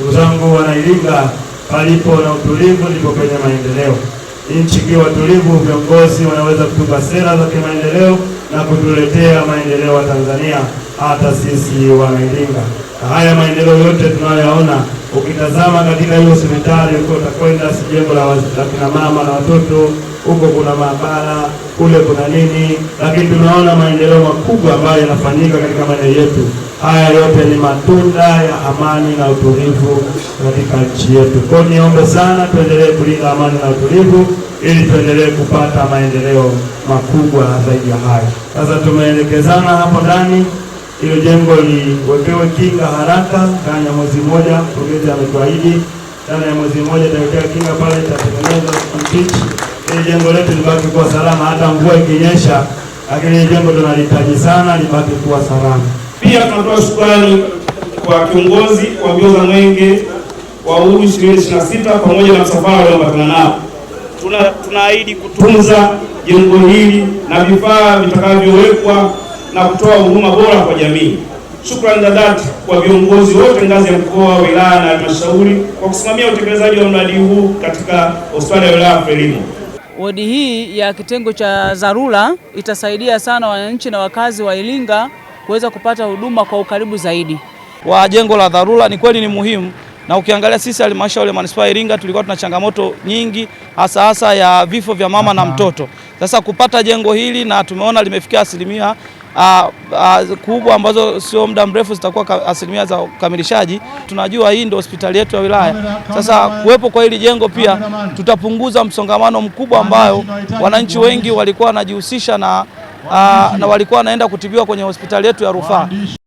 Ndugu zangu wana Iringa, palipo na utulivu ndipo penye maendeleo. Nchi ikiwa tulivu, viongozi wanaweza kutupa sera za kimaendeleo na kutuletea maendeleo ya Tanzania, hata sisi wana Iringa. Na haya maendeleo yote tunayoyaona, ukitazama katika hiyo hospitali uko utakwenda si jengo la kina mama na watoto, huko kuna maabara, kule kuna nini, lakini tunaona maendeleo makubwa ambayo yanafanyika katika maeneo yetu. Haya yote ni matunda ya amani na utulivu katika nchi yetu. Kwa niombe sana tuendelee kulinda amani na utulivu ili tuendelee kupata maendeleo makubwa zaidi ya haya. Sasa tumeelekezana hapo ndani ile jengo liwekewe kinga haraka ndani ya mwezi mmoja. Mkurugenzi ametuahidi ndani ya mwezi mmoja tutaweka kinga pale, itatengenezwa pitch ili jengo letu libaki kuwa salama hata mvua ikinyesha, lakini jengo tunalihitaji sana libaki kuwa salama. Pia tunatoa shukrani kwa kiongozi wa mbio za mwenge wa uhuru 2026 pamoja na msafara walioambatana nao. Tunaahidi kutunza jengo hili na vifaa vitakavyowekwa na kutoa huduma bora kwa jamii. Shukrani za dhati kwa viongozi wote ngazi ya mkoa, wilaya na halmashauri kwa kusimamia utekelezaji wa mradi huu katika hospitali ya wilaya Frelimo. Wodi hii ya kitengo cha dharura itasaidia sana wananchi na wakazi wa Iringa kuweza kupata huduma kwa ukaribu zaidi. Wa jengo la dharura ni kweli ni muhimu, na ukiangalia sisi halmashauri ya manispaa ya Iringa tulikuwa tuna changamoto nyingi hasa ya vifo vya mama na mtoto. Sasa kupata jengo hili na tumeona limefikia asilimia kubwa ambazo sio muda mrefu zitakuwa asilimia za ukamilishaji. Tunajua hii ndio hospitali yetu ya wilaya. Sasa kuwepo kwa hili jengo pia tutapunguza msongamano mkubwa ambayo wananchi wengi walikuwa wanajihusisha na walikuwa wanaenda kutibiwa kwenye hospitali yetu ya rufaa.